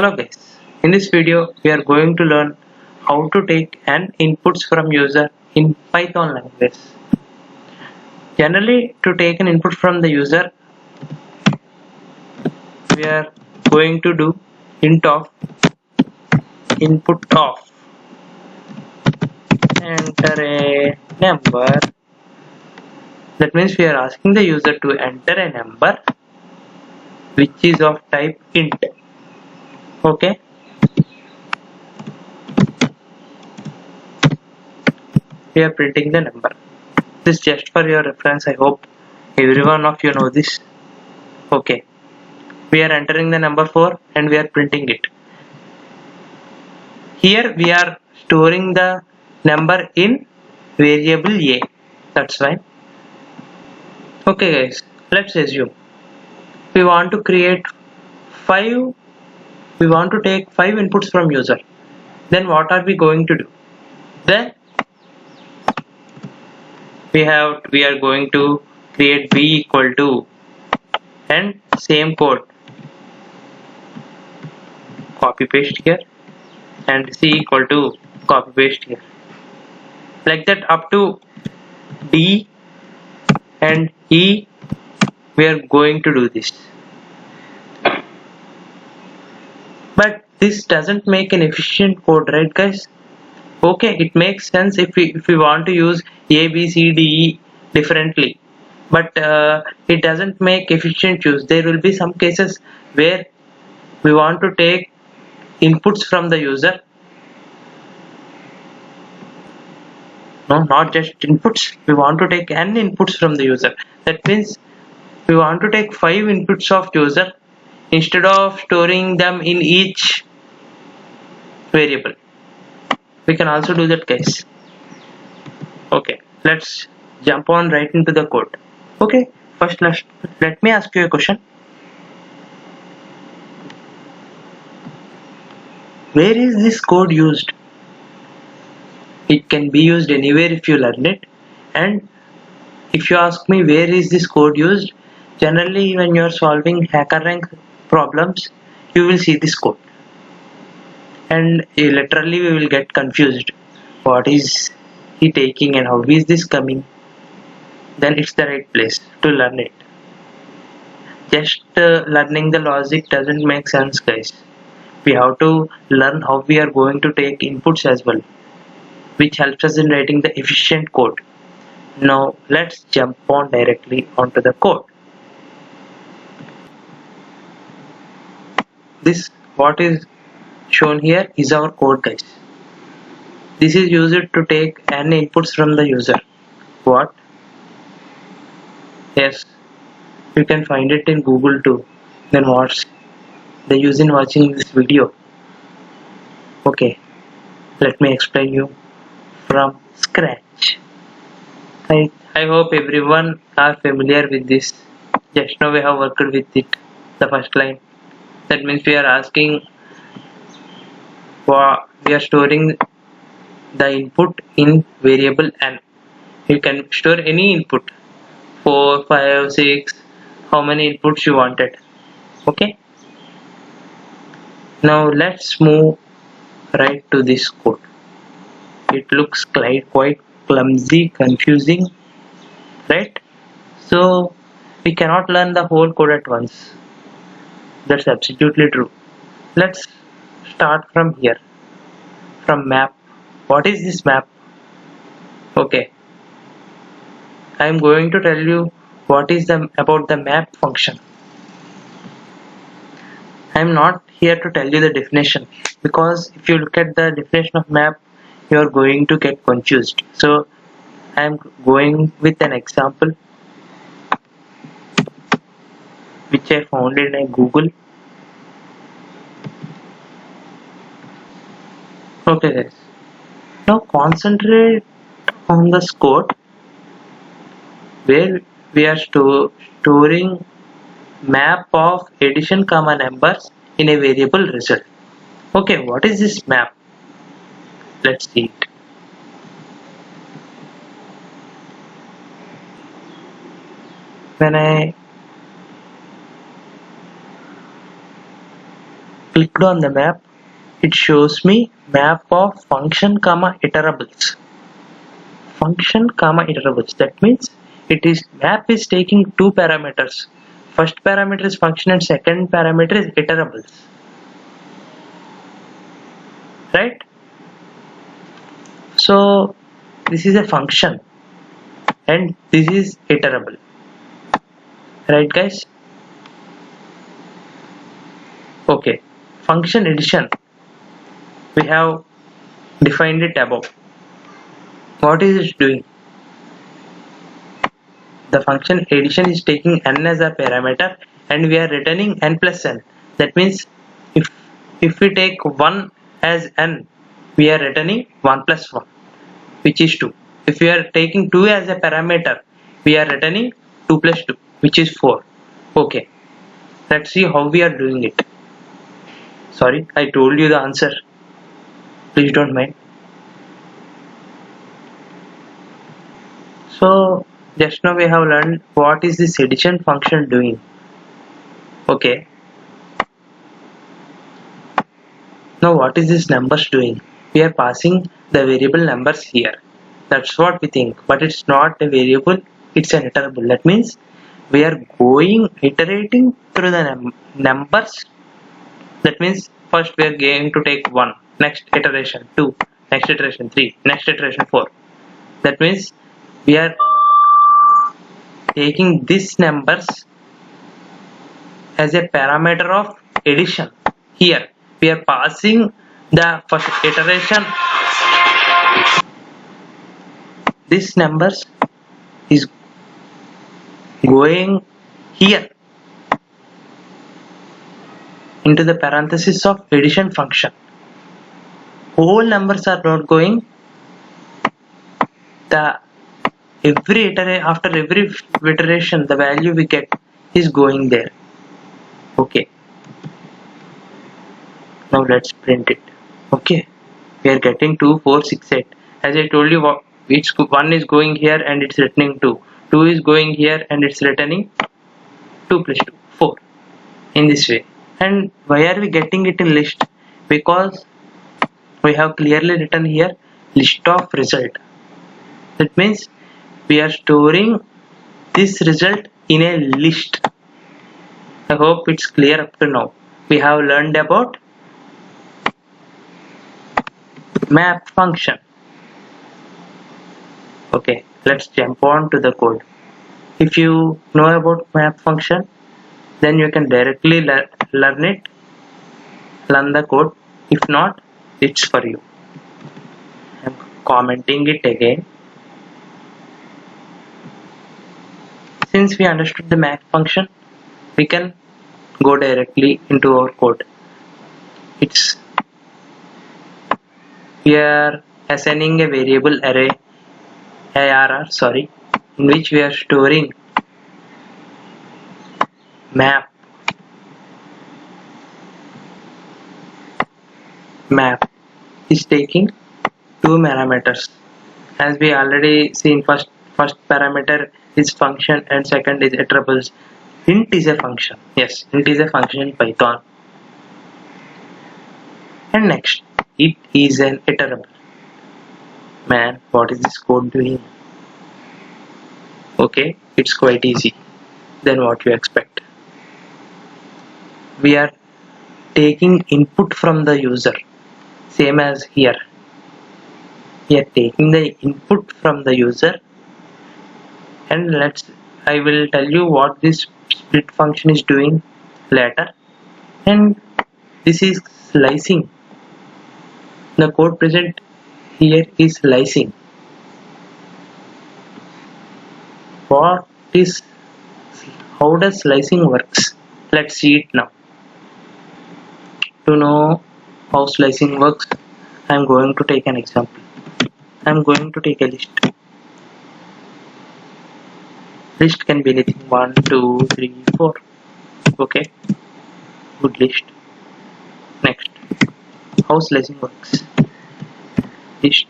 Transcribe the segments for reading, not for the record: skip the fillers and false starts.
Hello guys, in this video we are going to learn how to take an inputs from user in Python language. Generally, to take an input from the user, we are going to do int of input of enter a number. That means we are asking the user to enter a number which is of type int. Okay, we are printing the number. This is just for your reference. I hope every one of you know this. Okay, we are entering the number 4 and we are printing it. Here we are storing the number in variable a. That's fine. Okay guys, let's assume we want to create 5, we want to take 5 inputs from user. Then what are we going to do? Then we are going to create b equal to and same code, copy paste here, and c equal to copy paste here, like that up to d and e. We are going to do this, but this doesn't make an efficient code, right guys? Okay, it makes sense if we want to use a b c d e differently, but it doesn't make efficient use. There will be some cases where we want to take inputs from the user. No, not just inputs, we want to take n inputs from the user. That means we want to take 5 inputs of user instead of storing them in each variable. We can also do that guys. Okay, let's jump on right into the code. Okay, first let me ask you a question. Where is this code used? It can be used anywhere if you learn it. And if you ask me where is this code used, generally when you are solving HackerRank problems, you will see this code. And literally we will get confused. What is he taking and how is this coming? Then it's the right place to learn it. Just learning the logic doesn't make sense guys. We have to learn how we are going to take inputs as well, which helps us in writing the efficient code. Now let's jump on directly onto the code. This what is shown here is our code guys. This is used to take n inputs from the user. What? Yes, you can find it in Google too. Then what's the use in watching this video? Okay, let me explain you from scratch. I hope everyone are familiar with this. Just now we have worked with it. The first line. That means we are asking, we are storing the input in variable n. You can store any input, 4, 5, 6, how many inputs you wanted. Okay. Now let's move right to this code. It looks quite clumsy, confusing, right? So we cannot learn the whole code at once. That's absolutely true. Let's start from here, from map. What is this map? Okay, I am going to tell you what is about the map function. I am not here to tell you the definition, because if you look at the definition of map, you are going to get confused. So I am going with an example which I found in a Google. Okay guys, now concentrate on the code where we are storing map of addition comma numbers in a variable result. Okay, what is this map? Let's see it. When I clicked on the map, it shows me map of function comma iterables. Function comma iterables. That means map is taking two parameters. First parameter is function and second parameter is iterables. Right? So this is a function and this is iterable. Right, guys? Okay. Function addition. We have defined it above. What is it doing? The function addition is taking n as a parameter and we are returning n plus n. That means if we take 1 as n, we are returning 1 plus 1, which is 2. If we are taking 2 as a parameter, we are returning 2 plus 2, which is 4. Okay. Let's see how we are doing it. Sorry, I told you the answer. Please don't mind. So just now we have learned what is this addition function doing. Okay. Now what is this numbers doing? We are passing the variable numbers here. That's what we think, but it's not a variable, it's an iterable. That means we are iterating through the numbers. That means first we are going to take 1, next iteration 2, next iteration 3, next iteration 4. That means we are taking these numbers as a parameter of addition. Here we are passing the first iteration. This numbers is going here into the parenthesis of addition function. Whole numbers are not going. After every iteration, the value we get is going there. Okay. Now let's print it. Okay. We are getting 2, 4, 6, 8. As I told you, each one is going here and it's returning 2. 2 is going here and it's returning 2 plus 2, 4. In this way. And why are we getting it in list? Because we have clearly written here list of result. That means we are storing this result in a list. I hope it's clear up to now. We have learned about map function. Okay, let's jump on to the code. If you know about map function, then you can directly learn the code. If not, it's for you. I'm commenting it again. Since we understood the map function, we can go directly into our code. We are assigning a variable array ARR, in which we are storing map is taking two parameters. As we already seen, first parameter is function and second is iterables. Int is a function. Yes, int is a function in Python. And next, it is an iterable. Man, what is this code doing? Okay, it's quite easy than what you expect. We are taking input from the user, same as here. We are taking the input from the user, and I will tell you what this split function is doing later. And this is slicing. The code present here is slicing. How does slicing works? Let's see it now. To know how slicing works, I am going to take an example. I am going to take a list. List can be anything, 1, 2, 3, 4. Okay, good list. Next, how slicing works. List.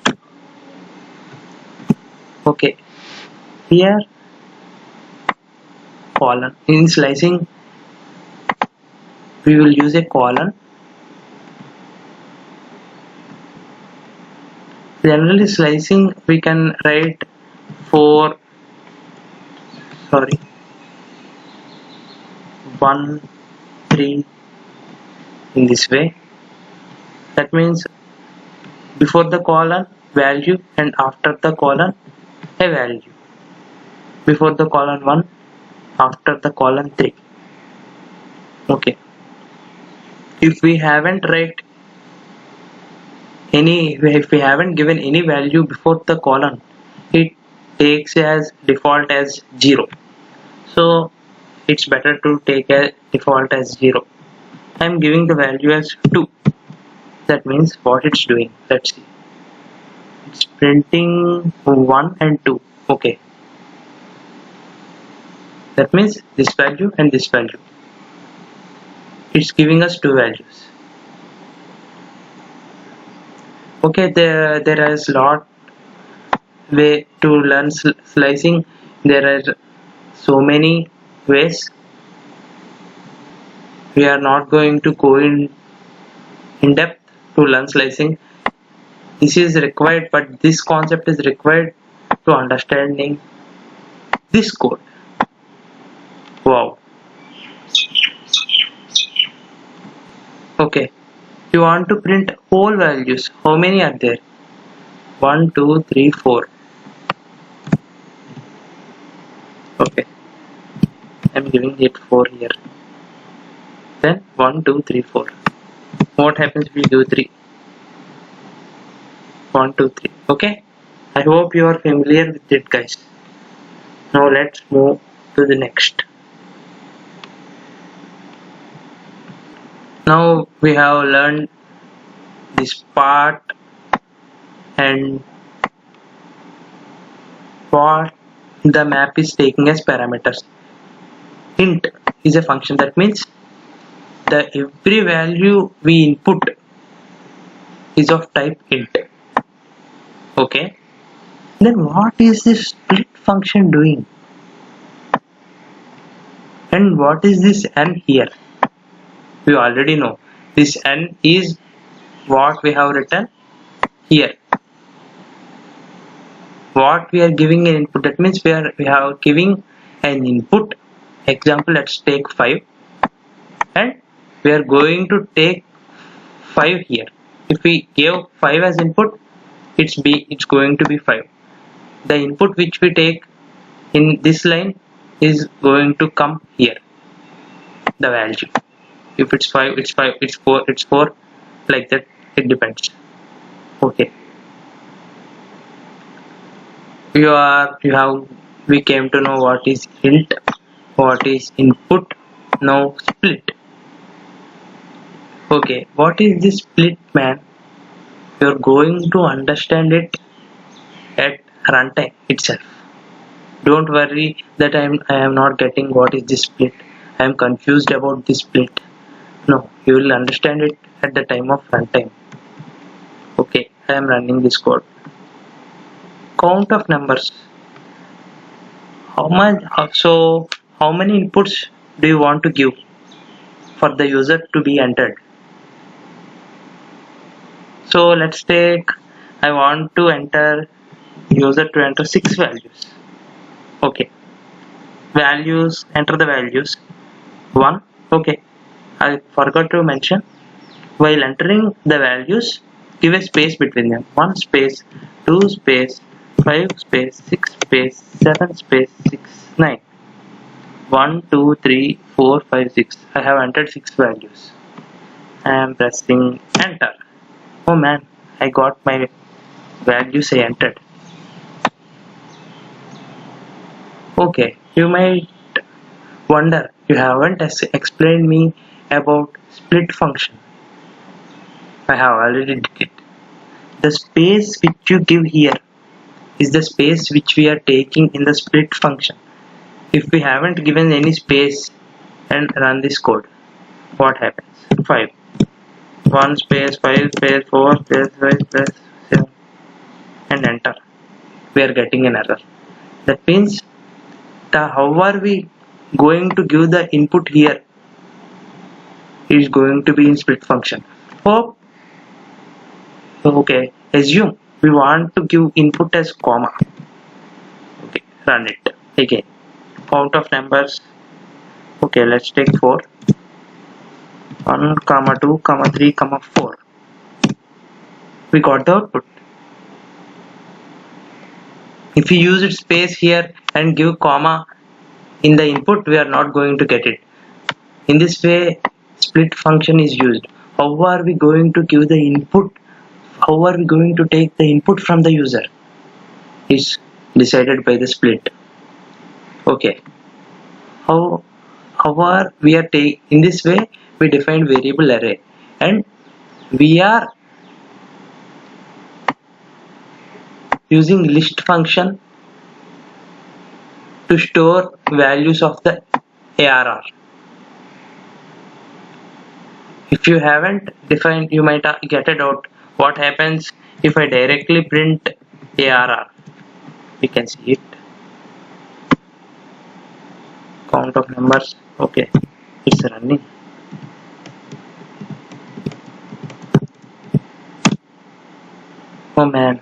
Okay, here colon. In slicing, we will use a colon Generally slicing we can write 1 3 in this way. That means before the colon value and after the colon a value. Before the colon 1, after the colon 3. Okay. If we haven't given any value before the colon, it takes as default as 0. So it's better to take a default as 0. I'm giving the value as 2. That means what it's doing. Let's see. It's printing 1 and 2. Okay. That means this value and this value. It's giving us 2 values. Okay, there is lot way to learn slicing. There are so many ways. We are not going to go in depth to learn slicing. This is required, but this concept is required to understanding this code. Wow. Okay, you want to print whole values. How many are there? 1 2 3 4. Okay, I'm giving it 4 here. Then 1 2 3 4. What happens if we do 3? 1 2 3. Okay, I hope you are familiar with it, guys. Now let's move to the next. Now we have learned this part and what the map is taking as parameters. Int is a function, that means the every value we input is of type int. Okay, then what is this split function doing? And what is this n here? We already know this n is what we have written here. What we are giving an input, that means we have giving an input. Example, let's take 5 and we are going to take 5 here. If we give 5 as input, it's going to be 5. The input which we take in this line is going to come here, the value. If it's 5, it's 5, it's 4, it's 4, like that, it depends. Okay, we came to know what is int, what is input. Now split. Okay, what is this split, man? You're going to understand it at runtime itself. Don't worry that I am not getting what is this split. I am confused about this split. No, you will understand it at the time of runtime. Okay, I am running this code. Count of numbers. How many inputs do you want to give for the user to be entered? So let's take, I want to enter user to enter 6 values. Okay, values, enter the values. 1. Okay, I forgot to mention, while entering the values, give a space between them. 1 space, 2 space, 5 space, 6 space, 7 space, 6, 9. 1 2 3 4 5 6. I have entered 6 values. I am pressing enter. Oh man, I got my values I entered. Okay, you might wonder, you haven't explained me about split function. I have already did it. The space which you give here is the space which we are taking in the split function. If we haven't given any space and run this code, what happens? 5. 1 space, 5 space, 4 space, 5 space, 7, and enter. We are getting an error. That means how are we going to give the input here is going to be in split function. Okay, assume we want to give input as comma. Okay, run it again. Count of numbers. Okay, let's take 4. 1, comma 2, comma 3, comma 4. We got the output. If you use it space here and give comma in the input, we are not going to get it. In this way, split function is used. How are we going to give the input? How are we going to take the input from the user? Is decided by the split. Okay. How are we are take in this way? We define variable array, and we are using list function to store values of the ARR. If you haven't defined, you might get a doubt. What happens if I directly print ARR? We can see it. Count of numbers. Okay, it's running. Oh man,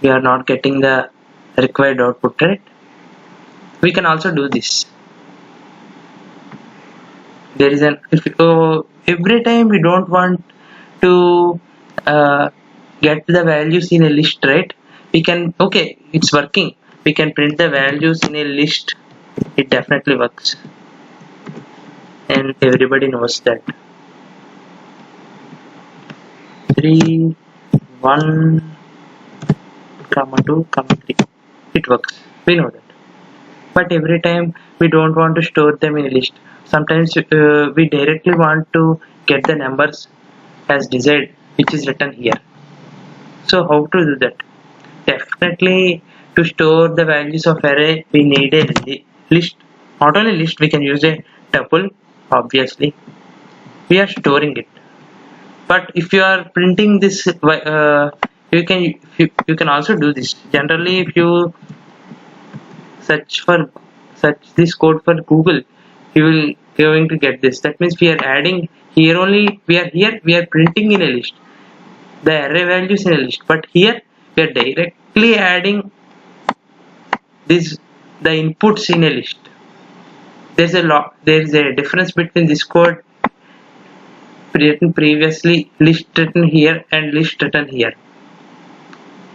we are not getting the required output, right? We can also do this. There is an every time we don't want to get the values in a list, right? We can, okay, it's working. We can print the values in a list. It definitely works, and everybody knows that. 3, 1, comma 2, comma 3. It works. We know that. But every time we don't want to store them in a list. Sometimes we directly want to get the numbers as desired, which is written here. So how to do that? Definitely, to store the values of array, we need a list. Not only list, we can use a tuple. Obviously, we are storing it. But if you are printing this, you can also do this. Generally, if you search this code for Google, you will going to get this. That means we are adding here only. We are printing in a list the array values in a list, but here we are directly adding the inputs in a list. There is a difference between this code written previously, list written here, and list written here.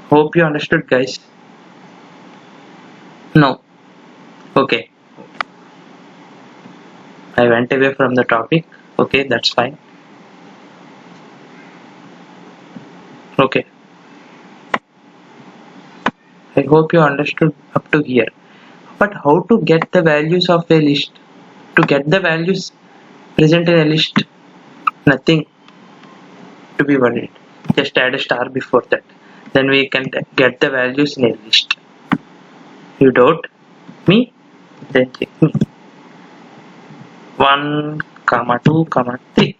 Hope you understood, guys. No. Okay. I went away from the topic. Okay, that's fine. Okay. I hope you understood up to here. But how to get the values of a list? To get the values present in a list, nothing to be worried. Just add a star before that. Then we can get the values in a list. You doubt me? Then check me. 1, comma 2, comma 3.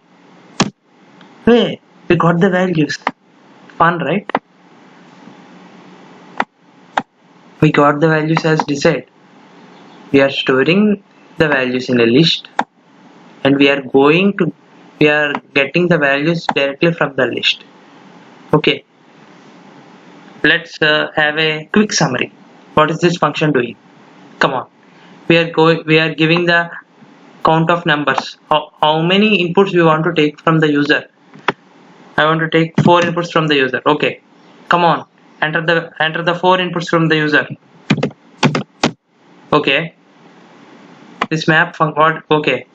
Hey, we got the values. Fun, right? We got the values as desired. We are storing the values in a list, and we are getting the values directly from the list. Okay. Let's have a quick summary. What is this function doing? Come on. We are giving the count of numbers. How many inputs we want to take from the user? I want to take 4 inputs from the user. Okay. Come on. Enter the 4 inputs from the user. Okay. This map function. Okay.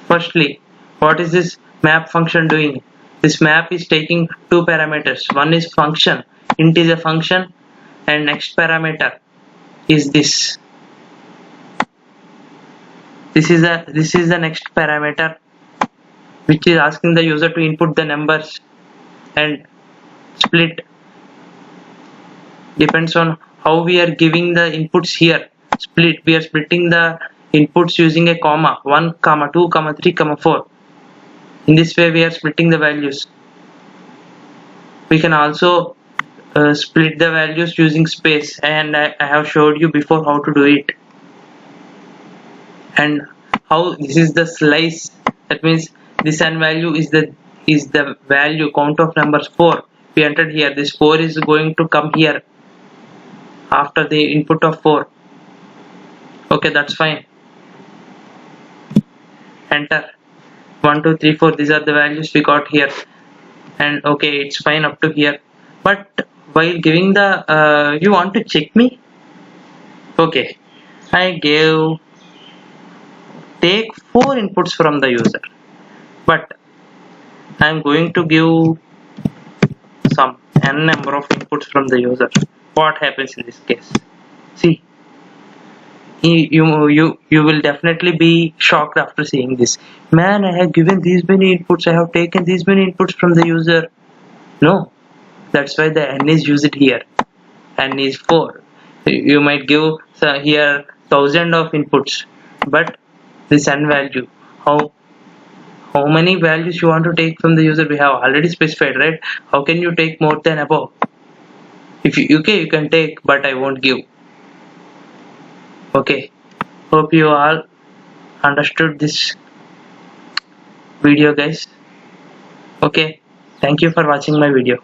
Firstly, what is this map function doing? This map is taking 2 parameters. One is function, int is a function, and next parameter is this. This is the next parameter, which is asking the user to input the numbers, and split depends on how we are giving the inputs here. Split, we are splitting the inputs using a comma. 1, comma 2, comma 3, comma 4. In this way we are splitting the values. We can also split the values using space, and I have showed you before how to do it. And how this is the slice. That means this n value is is the value count of numbers 4. We entered here. This 4 is going to come here after the input of 4. Okay, that's fine. Enter 1 2 3 4. These are the values we got here, and okay, it's fine up to here. But while giving the you want to check me? Okay, I gave take 4 inputs from the user, but I'm going to give some n number of inputs from the user. What happens in this case? See, you will definitely be shocked after seeing this. Man, I have given these many inputs, I have taken these many inputs from the user. No, that's why the n is used here. N is 4. You might give here 1000 of inputs, but this n value, how many values you want to take from the user, we have already specified, right? How can you take more than above? If you okay, you can take, but I won't give. Okay, hope you all understood this video, guys. Okay, thank you for watching my video.